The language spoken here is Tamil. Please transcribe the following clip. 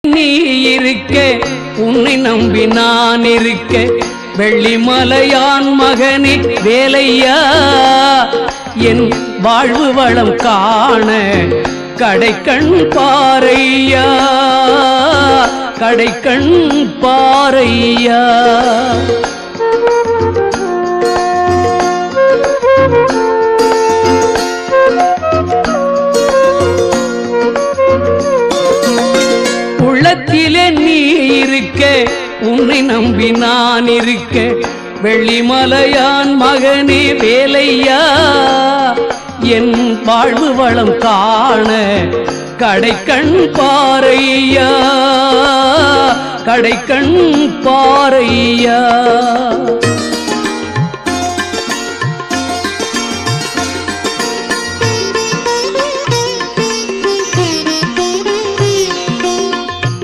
நீ இருக்க உன்னை நம்பி நான் இருக்க வெள்ளிமலையான் மகனே வேலையா என் வாழ்வு வளம் காண கடைக்கண் பாரையா கடைக்கண் பாரையா. உள்ளத்திலே நீ இருக்க உன்னை நம்பி நான் இருக்க வெள்ளிமலையான் மகனே வேலையா என் வாழ்வு வளம் காண கடைக்கண் பாரையா கடைக்கண் பாரையா.